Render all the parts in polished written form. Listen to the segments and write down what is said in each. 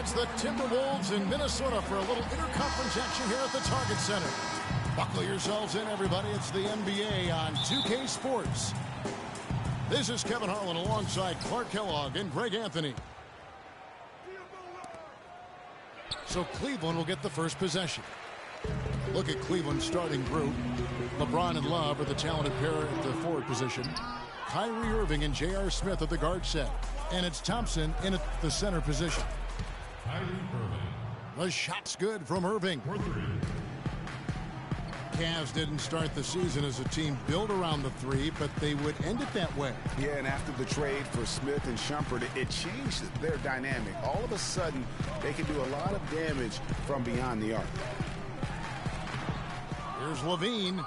It's the Timberwolves in Minnesota for a little interconference action here at the Target Center. Buckle yourselves in, everybody. It's the NBA on 2K Sports. This is Kevin Harlan alongside Clark Kellogg and Greg Anthony. So Cleveland will get the first possession. Look at Cleveland's starting group. LeBron and Love are the talented pair at the forward position. Kyrie Irving and J.R. Smith at the guard set. And it's Thompson in at the center position. The shot's good from Irving. Cavs didn't start the season as a team built around the three, but they would end it that way. Yeah, and after the trade for Smith and Shumpert, it changed their dynamic. All of a sudden, they can do a lot of damage from beyond the arc. Here's Levine.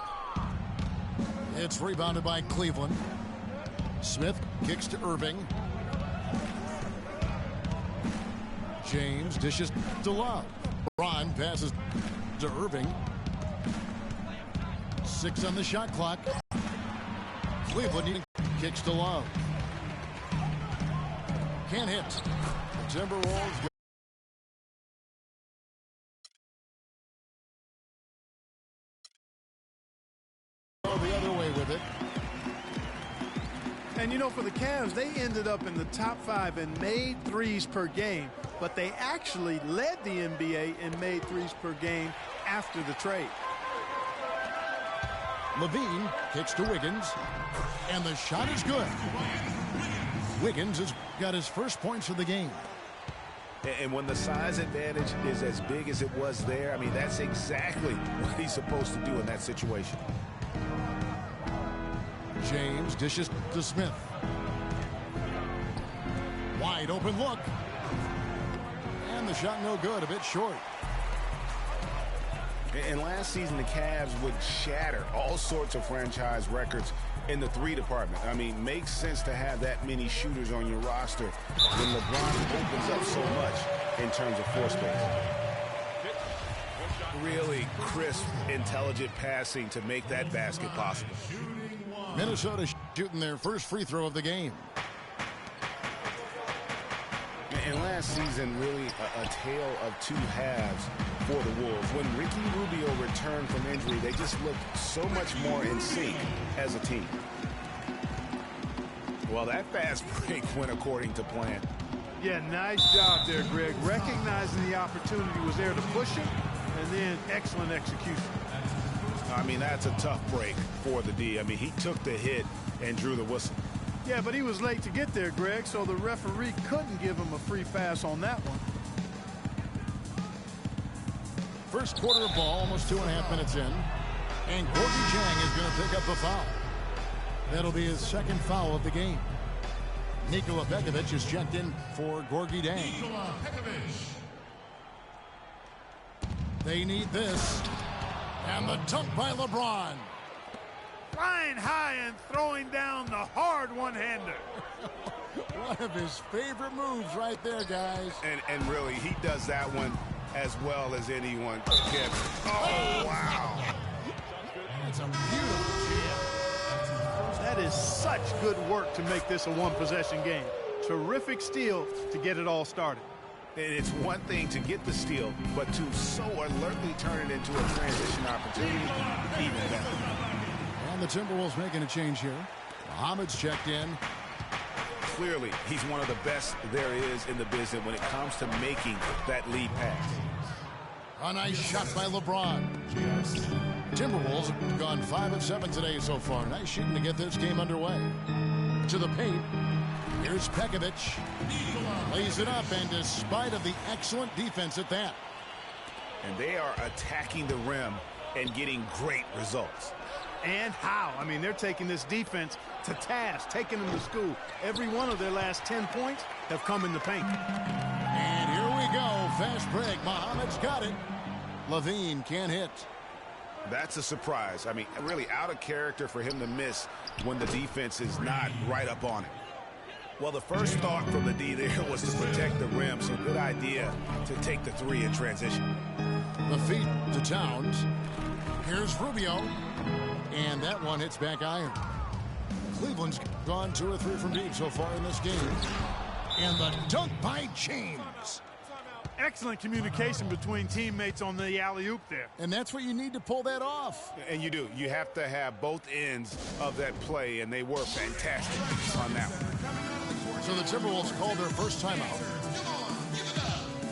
It's rebounded by Cleveland. Smith kicks to Irving. James dishes to Love. LeBron passes to Irving. 6 on the shot clock. Cleveland kicks to Love. Can't hit. The Timberwolves go. The other way with it. And you know, for the Cavs, they ended up in the top 5 and made threes per game, but they actually led the NBA in made threes per game after the trade. Levine kicks to Wiggins, and the shot is good. Wiggins has got his first points of the game. And when the size advantage is as big as it was there, I mean, that's exactly what he's supposed to do in that situation. James dishes to Smith. Wide open look. And the shot no good, a bit short. And last season, the Cavs would shatter all sorts of franchise records in the three department. I mean, makes sense to have that many shooters on your roster when LeBron opens up so much in terms of floor space. Really crisp, intelligent passing to make that basket possible. Minnesota shooting their first free throw of the game. And last season, really a tale of two halves for the Wolves. When Ricky Rubio returned from injury, they just looked so much more in sync as a team. Well, that fast break went according to plan. Yeah, nice job there, Greg. Recognizing the opportunity was there to push him, and then excellent execution. I mean, that's a tough break for the D. I mean, he took the hit and drew the whistle. Yeah, but he was late to get there, Greg, so the referee couldn't give him a free pass on that one. First quarter of ball, almost 2.5 minutes in. And Gorgui Dieng is going to pick up the foul. That'll be his second foul of the game. Nikola Pekovic is checked in for Gorgui Dieng. They need this. And the dunk by LeBron. Flying high and throwing down the hard one-hander. One of his favorite moves right there, guys. And really, he does that one as well as anyone can. Oh, wow. It's a beautiful jam. That is such good work to make this a one-possession game. Terrific steal to get it all started. And it's one thing to get the steal, but to so alertly turn it into a transition opportunity, even better. And the Timberwolves making a change here. Muhammad's checked in. Clearly, he's one of the best there is in the business when it comes to making that lead pass. A nice shot by LeBron. Timberwolves have gone 5 of 7 today so far. Nice shooting to get this game underway. To the paint. Here's Pekovic. Lays it up, and despite of the excellent defense at that. And they are attacking the rim and getting great results. And how? I mean, they're taking this defense to task, taking them to school. Every one of their last 10 points have come in the paint. And here we go. Fast break. Muhammad's got it. Levine can't hit. That's a surprise. I mean, really out of character for him to miss when the defense is not right up on it. Well, the first thought from the D there was to protect the rim, so good idea to take the three in transition. The feed to Towns. Here's Rubio. And that one hits back iron. Cleveland's gone 2 or 3 from deep so far in this game. And the dunk by James. Excellent communication between teammates on the alley-oop there. And that's what you need to pull that off. And you do. You have to have both ends of that play, and they were fantastic on that one. So the Timberwolves called their first timeout.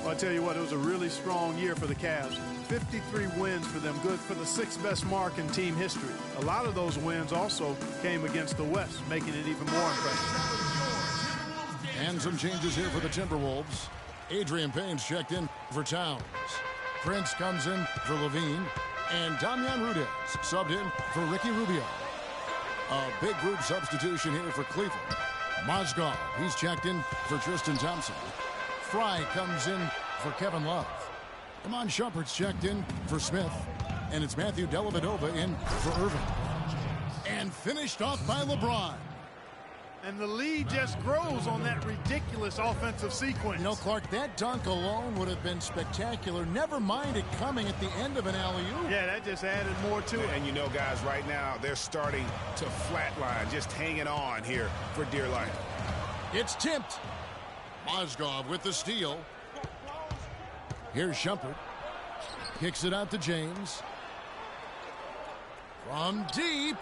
Well, I tell you what, it was a really strong year for the Cavs. 53 wins for them, good for the 6th best mark in team history. A lot of those wins also came against the West, making it even more impressive. And some changes here for the Timberwolves. Adrian Payne's checked in for Towns. Prince comes in for Levine. And Damian Rudez subbed in for Ricky Rubio. A big group substitution here for Cleveland. Mozgov, he's checked in for Tristan Thompson. Fry comes in for Kevin Love. Iman Shumpert's checked in for Smith. And it's Matthew Dellavedova in for Irving. And finished off by LeBron. And the lead just grows on that ridiculous offensive sequence. You know, Clark, that dunk alone would have been spectacular. Never mind it coming at the end of an alley-oop. Yeah, that just added more to it. And you know, guys, right now, they're starting to flatline, just hanging on here for dear life. It's tipped. Mozgov with the steal. Here's Shumpert. Kicks it out to James. From deep.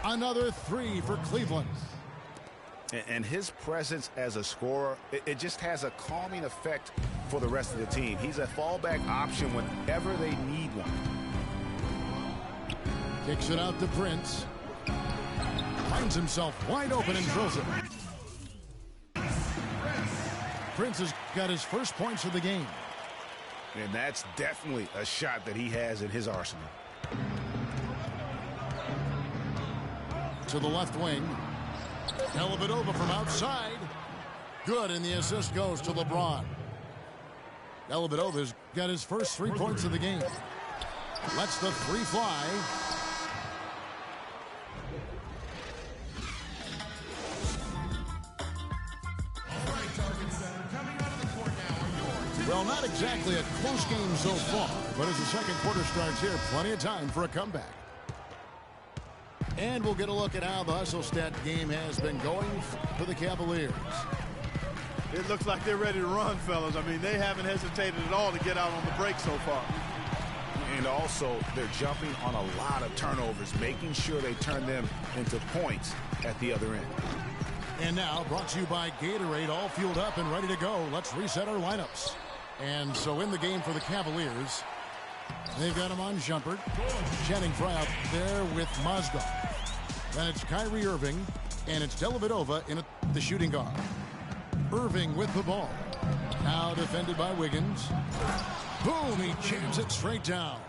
Another three for Cleveland. And his presence as a scorer, it just has a calming effect for the rest of the team. He's a fallback option whenever they need one. Kicks it out to Prince. Finds himself wide open and drills it. Prince has got his first points of the game. And that's definitely a shot that he has in his arsenal. To the left wing. Dellavedova from outside. Good, and the assist goes to LeBron. Dellavedova's got his first 3 points of the game. Lets the three fly. Well, not exactly a close game so far, but as the second quarter starts here, plenty of time for a comeback. And we'll get a look at how the Hustle-Stat game has been going for the Cavaliers. It looks like they're ready to run, fellas. I mean, they haven't hesitated at all to get out on the break so far. And also, they're jumping on a lot of turnovers, making sure they turn them into points at the other end. And now, brought to you by Gatorade, all fueled up and ready to go. Let's reset our lineups. And so in the game for the Cavaliers, they've got Iman Shumpert. Channing Frye out there with Mozgov. Then it's Kyrie Irving, and it's Dellavedova in the shooting guard. Irving with the ball. Now defended by Wiggins. Boom, he jams it straight down.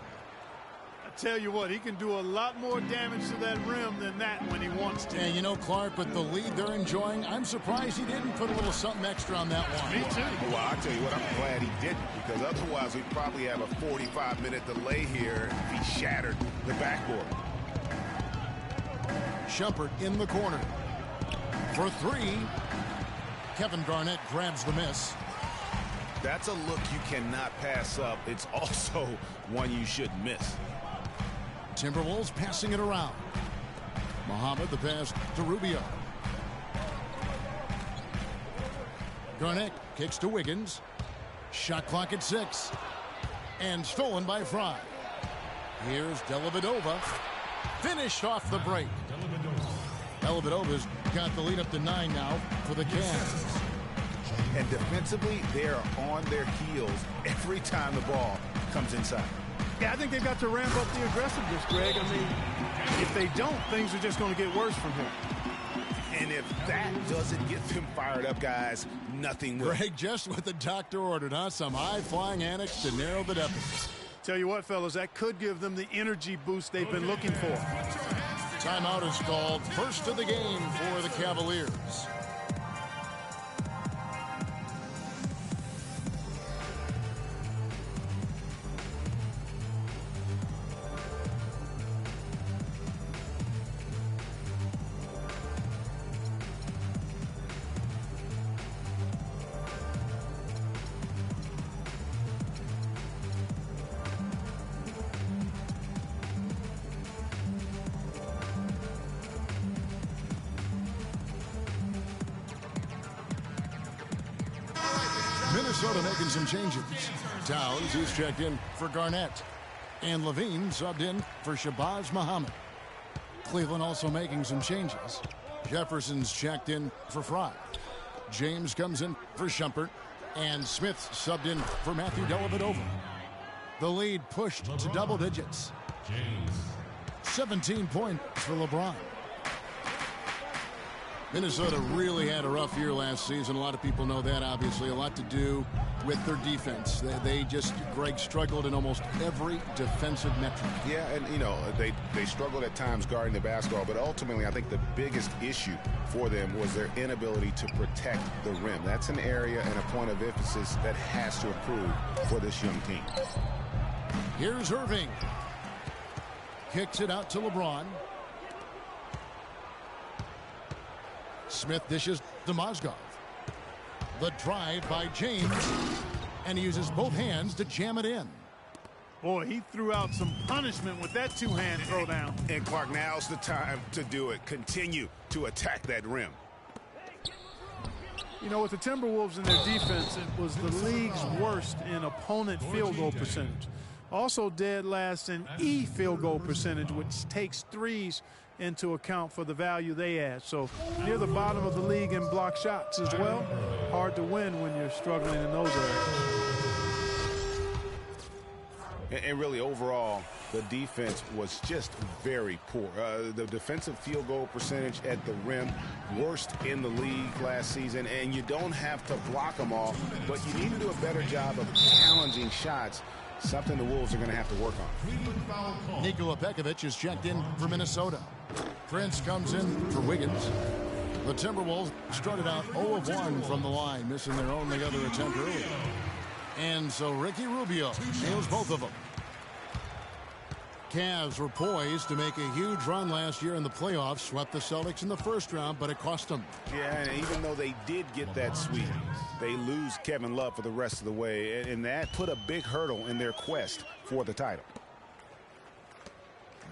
I tell you what, he can do a lot more damage to that rim than that when he wants to. And you know, Clark, with the lead they're enjoying, I'm surprised he didn't put a little something extra on that one. Me too. Well, I tell you what, I'm glad he didn't, because otherwise we'd probably have a 45-minute delay here if he shattered the backboard. Shumpert in the corner. For three. Kevin Garnett grabs the miss. That's a look you cannot pass up. It's also one you shouldn't miss. Timberwolves passing it around. Muhammad, the pass to Rubio. Garnett kicks to Wiggins. Shot clock at 6. And stolen by Frye. Here's Dellavedova. Finished off the break. Dellavedova's got the lead up to 9 now for the Cavs. And defensively, they are on their heels every time the ball comes inside. Yeah, I think they've got to ramp up the aggressiveness, Greg. I mean, if they don't, things are just going to get worse from here. And if that doesn't get them fired up, guys, nothing will. Greg, just what the doctor ordered, huh? Some high-flying annex to narrow the deficit. Tell you what, fellas, that could give them the energy boost they've been looking for. Timeout is called. First of the game for the Cavaliers. Minnesota making some changes. Towns is checked in for Garnett. And Levine subbed in for Shabazz Muhammad. Cleveland also making some changes. Jefferson's checked in for Fry. James comes in for Shumpert. And Smith subbed in for Matthew Dellavedova. The lead pushed to double digits. 17 points for LeBron. Minnesota really had a rough year last season. A lot of people know that, obviously. A lot to do with their defense. Greg struggled in almost every defensive metric. Yeah, and, they struggled at times guarding the basketball, but ultimately I think the biggest issue for them was their inability to protect the rim. That's an area and a point of emphasis that has to improve for this young team. Here's Irving. Kicks it out to LeBron. Smith dishes to Mozgov. The drive by James. And he uses both hands to jam it in. Boy, he threw out some punishment with that two-hand throwdown. And Clark, now's the time to do it. Continue to attack that rim. With the Timberwolves and their defense, it was the league's worst in opponent field goal percentage. Also dead last in field goal percentage, which takes threes into account for the value they add. So near the bottom of the league in block shots as well. Hard to win when you're struggling in those areas. And really, overall, the defense was just very poor. The defensive field goal percentage at the rim, worst in the league last season. And you don't have to block them all, but you need to do a better job of challenging shots. Something the Wolves are going to have to work on. Nikola Pekovic is checked in for Minnesota. Prince comes in for Wiggins. The Timberwolves started out 0 of 1 from the line, missing their only other attempt earlier. And so Ricky Rubio nails both of them. Cavs were poised to make a huge run last year in the playoffs, swept the Celtics in the first round, but it cost them. Yeah, and even though they did get that sweep, they lose Kevin Love for the rest of the way, and that put a big hurdle in their quest for the title.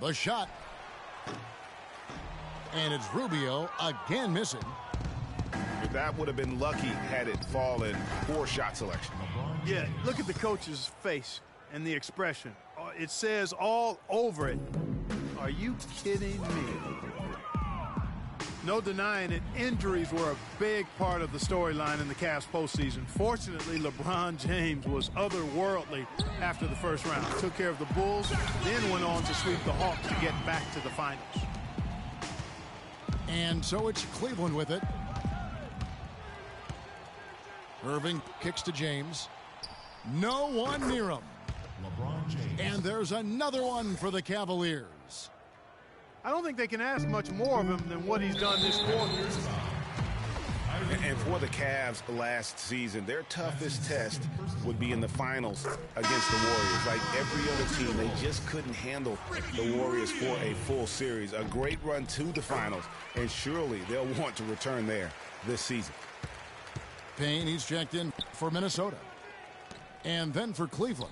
The shot. And it's Rubio again missing. That would have been lucky had it fallen. Poor shot selection. Yeah, look at the coach's face and the expression. It says all over it. Are you kidding me? No denying it, injuries were a big part of the storyline in the Cavs postseason. Fortunately, LeBron James was otherworldly after the first round. Took care of the Bulls, then went on to sweep the Hawks to get back to the finals. And so it's Cleveland with it. Irving kicks to James. No one near him. And there's another one for the Cavaliers. I don't think they can ask much more of him than what he's done this quarter. And for the Cavs last season, their toughest test would be in the finals against the Warriors. Like every other team, they just couldn't handle the Warriors for a full series. A great run to the finals, and surely they'll want to return there this season. Payne, he's checked in for Minnesota. And then for Cleveland,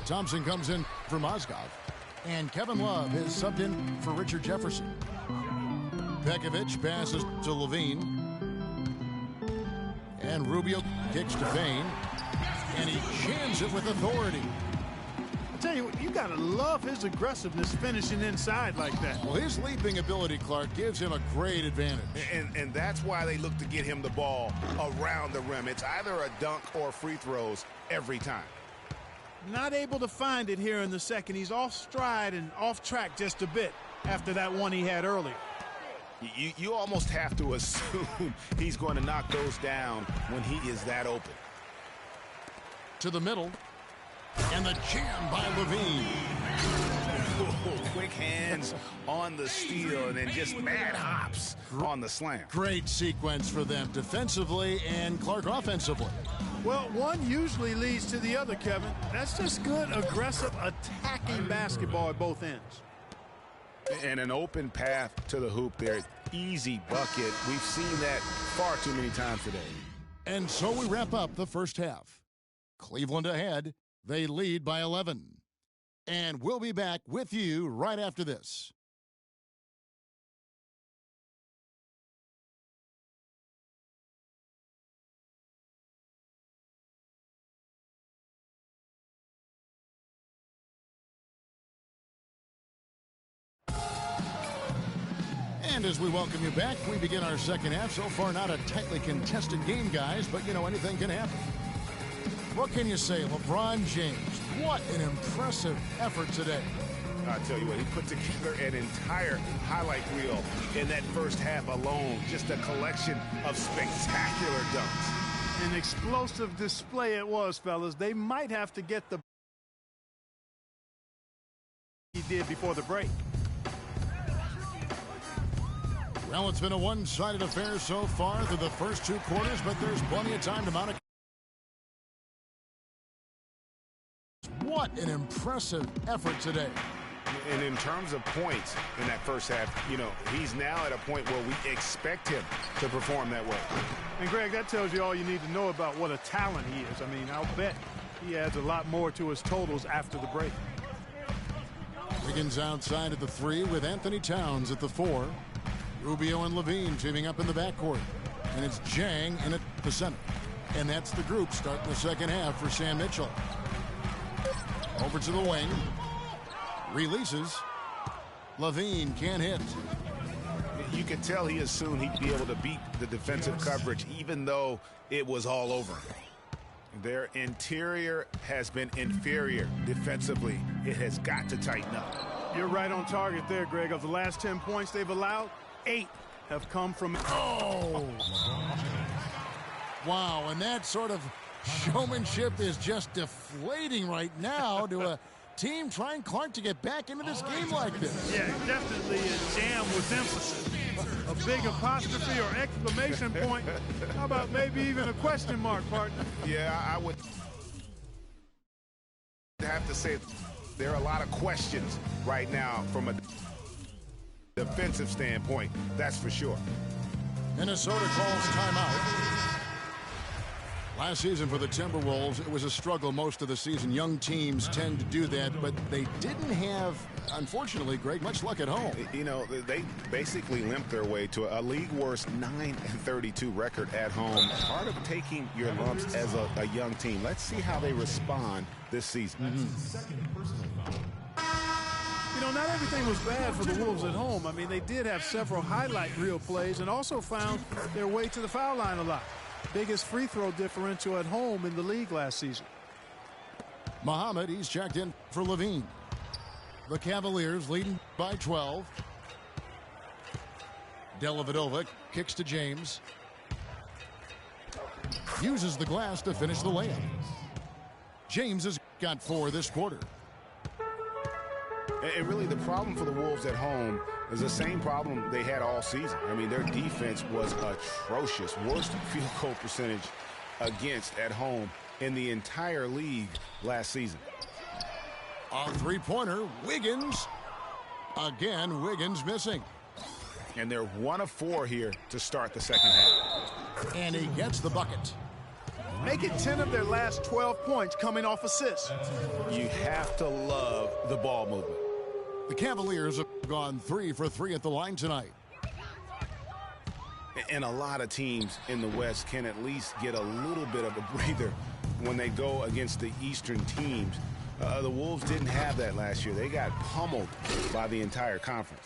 Thompson comes in for Mozgov. And Kevin Love is subbed in for Richard Jefferson. Pekovic passes to Levine. And Rubio kicks to Payne. And he jams it with authority. I tell you what, you got to love his aggressiveness finishing inside like that. Well, his leaping ability, Clark, gives him a great advantage. And that's why they look to get him the ball around the rim. It's either a dunk or free throws every time. Not able to find it here in the second. He's off stride and off track just a bit after that one he had earlier. You almost have to assume he's going to knock those down when he is that open. To the middle. And the jam by Levine. Quick hands on the steal and then just mad hops on the slam. Great sequence for them defensively and Clark offensively. Well, one usually leads to the other, Kevin. That's just good, aggressive, attacking basketball at both ends. And an open path to the hoop there. Easy bucket. We've seen that far too many times today. And so we wrap up the first half. Cleveland ahead. They lead by 11. And we'll be back with you right after this. And as we welcome you back, we begin our second half. So far, not a tightly contested game, guys, but, you know, anything can happen. What can you say? LeBron James, what an impressive effort today. I'll tell you what, he put together an entire highlight reel in that first half alone. Just a collection of spectacular dunks. An explosive display it was, fellas. They might have to get the he did before the break. Well, it's been a one-sided affair so far through the first two quarters, but there's plenty of time to mount a... What an impressive effort today. And in terms of points in that first half, you know, he's now at a point where we expect him to perform that way. And, Greg, that tells you all you need to know about what a talent he is. I mean, I'll bet he adds a lot more to his totals after the break. Wiggins outside at the 3 with Anthony Towns at the 4. Rubio and Levine teaming up in the backcourt. And it's Jang in at the center. And that's the group starting the second half for Sam Mitchell. Over to the wing. Releases. Levine can't hit. You could tell he assumed he'd be able to beat the defensive coverage even though it was all over. Their interior has been inferior defensively. It has got to tighten up. You're right on target there, Greg. Of the last 10 points they've allowed, 8 have come from... Oh! Wow, and that sort of showmanship is just deflating right now to a team trying, Clark, to get back into this game like this. Yeah, definitely a jam with emphasis. A big apostrophe or exclamation point. How about maybe even a question mark, partner? Yeah, I would have to say there are a lot of questions right now from a defensive standpoint, that's for sure. Minnesota calls timeout. Last season for the Timberwolves, it was a struggle most of the season. Young teams tend to do that, but they didn't have, unfortunately, Greg, much luck at home. You know, they basically limped their way to a league-worst 9-32 record at home. Part of taking your lumps as a young team. Let's see how they respond this season. You know, not everything was bad for the Wolves at home. I mean, they did have several highlight reel plays and also found their way to the foul line a lot. Biggest free throw differential at home in the league last season. Muhammad, he's checked in for Levine. The Cavaliers leading by 12. Dellavedova kicks to James. Uses the glass to finish the layup. James has got 4 this quarter. And really the problem for the Wolves at home is the same problem they had all season. I mean, their defense was atrocious. Worst field goal percentage against at home in the entire league last season. A three-pointer, Wiggins. Again, Wiggins missing. And they're 1 of 4 here to start the second half. And he gets the bucket. Make it 10 of their last 12 points coming off assists. You have to love the ball movement. The Cavaliers have gone 3 for 3 at the line tonight. And a lot of teams in the West can at least get a little bit of a breather when they go against the Eastern teams. The Wolves didn't have that last year. They got pummeled by the entire conference.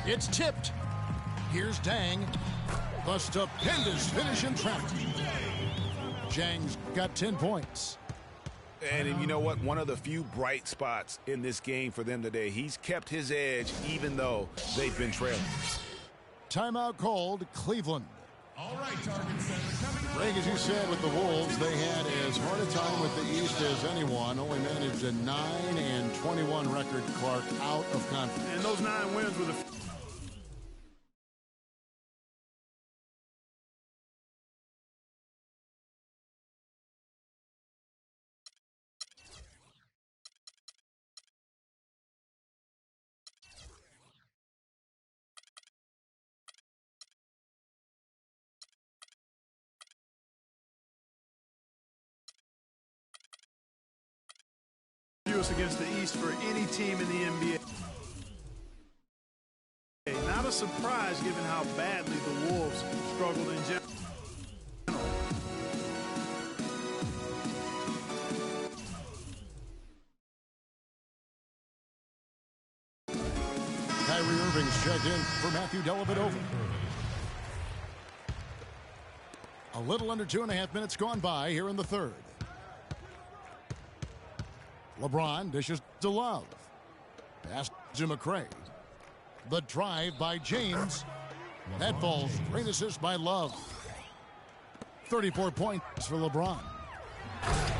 It's tipped. Here's Dang. The stupendous finish in traffic. Jang's got 10 points. And you know what? One of the few bright spots in this game for them today. He's kept his edge even though they've been trailing. Timeout called, Cleveland. All right, target center coming up. Greg, as you said, with the Wolves, they had as hard a time with the East as anyone. Only managed a 9-21 record, Clark, out of conference. And those 9 wins were the... against the East for any team in the NBA. Not a surprise given how badly the Wolves struggled in general. Kyrie for Matthew Dellavedova. A little under 2.5 minutes gone by here in the third. LeBron dishes to Love. Pass to McRae. The drive by James. That falls. Great assist by Love. 34 points for LeBron.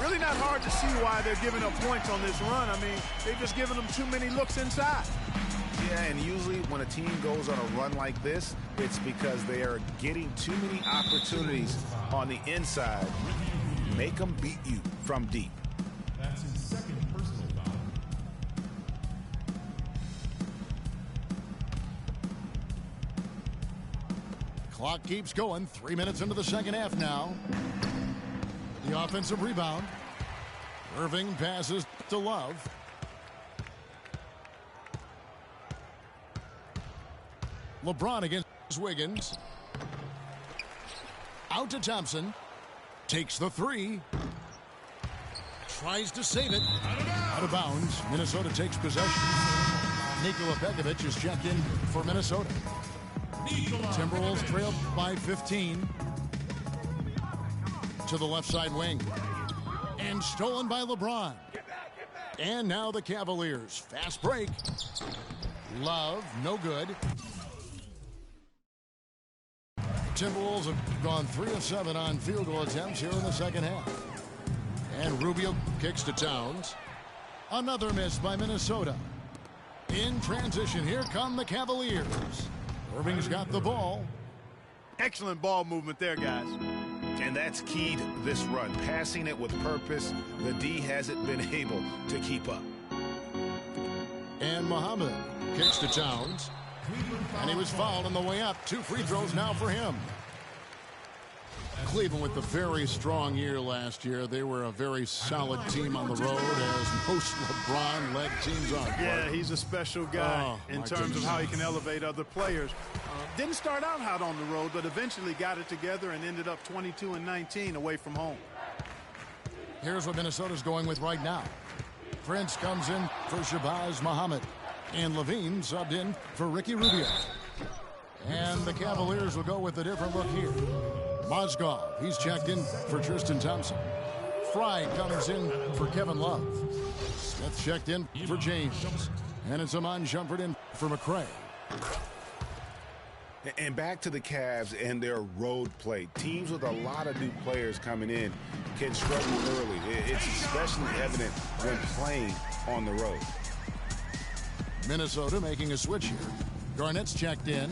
Really not hard to see why they're giving up points on this run. I mean, they've just given them too many looks inside. Yeah, and usually when a team goes on a run like this, it's because they are getting too many opportunities on the inside. Make them beat you from deep. That's his second personal foul. Clock keeps going. 3 minutes into the second half now. The offensive rebound. Irving passes to Love. LeBron against Wiggins. Out to Thompson. Takes the three. Tries to save it. Out of bounds. Minnesota takes possession. Nikola Pekovic is checked in for Minnesota. Timberwolves trail by 15. To the left side wing. And stolen by LeBron. And now the Cavaliers. Fast break. Love, no good. Timberwolves have gone 3 of 7 on field goal attempts here in the second half. And Rubio kicks to Towns. Another miss by Minnesota. In transition, here come the Cavaliers. Irving's got the ball. Excellent ball movement there, guys. And that's keyed this run. Passing it with purpose. The D hasn't been able to keep up. And Muhammad kicks to Towns. And he was fouled on the way up. 2 free throws now for him. Cleveland with a very strong year last year. They were a very solid team on the road, as most LeBron-led teams are. Yeah, he's a special guy in terms of how he can elevate other players. Didn't start out hot on the road, but eventually got it together and ended up 22-19 away from home. Here's what Minnesota's going with right now. Prince comes in for Shabazz Muhammad. And Levine subbed in for Ricky Rubio. And the Cavaliers will go with a different look here. Mozgov, he's checked in for Tristan Thompson. Fry comes in for Kevin Love. Smith checked in for James. And it's Iman Shumpert in for McRae. And back to the Cavs and their road play. Teams with a lot of new players coming in can struggle early. It's especially evident when playing on the road. Minnesota making a switch here. Garnett's checked in.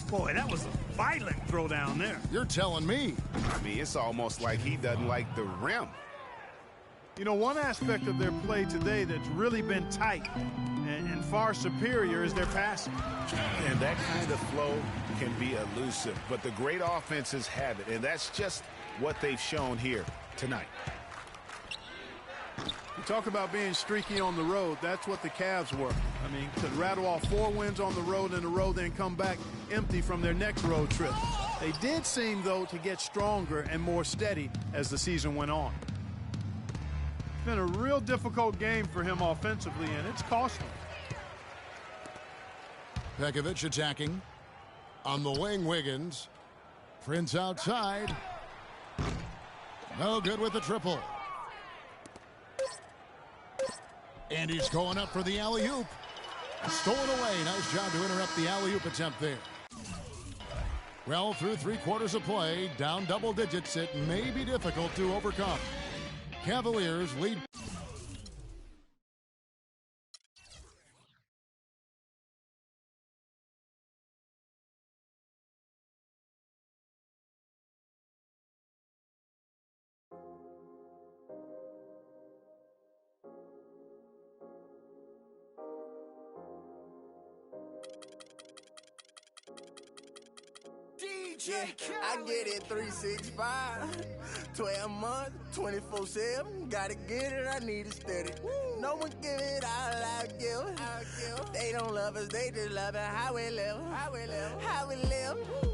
Boy, that was a violent throw down there. You're telling me. I mean, it's almost like he doesn't like the rim. You know, one aspect of their play today that's really been tight and far superior is their passing. And that kind of flow can be elusive, but the great offenses have it, and that's just what they've shown here tonight. You talk about being streaky on the road. That's what the Cavs were. I mean, to rattle off 4 wins on the road in a row, then come back empty from their next road trip. They did seem, though, to get stronger and more steady as the season went on. It's been a real difficult game for him offensively, and it's costly. Pekovic attacking. On the wing, Wiggins. Prince outside. No good with the triple. And he's going up for the alley-oop. Stolen away. Nice job to interrupt the alley-oop attempt there. Well, through 3 quarters of play, down double digits, it may be difficult to overcome. Cavaliers lead. Yeah, I get it 365, 12 months, 24/7. Gotta get it, I need it steady. No one give it all I give. They don't love us, they just love it how we live. How we live.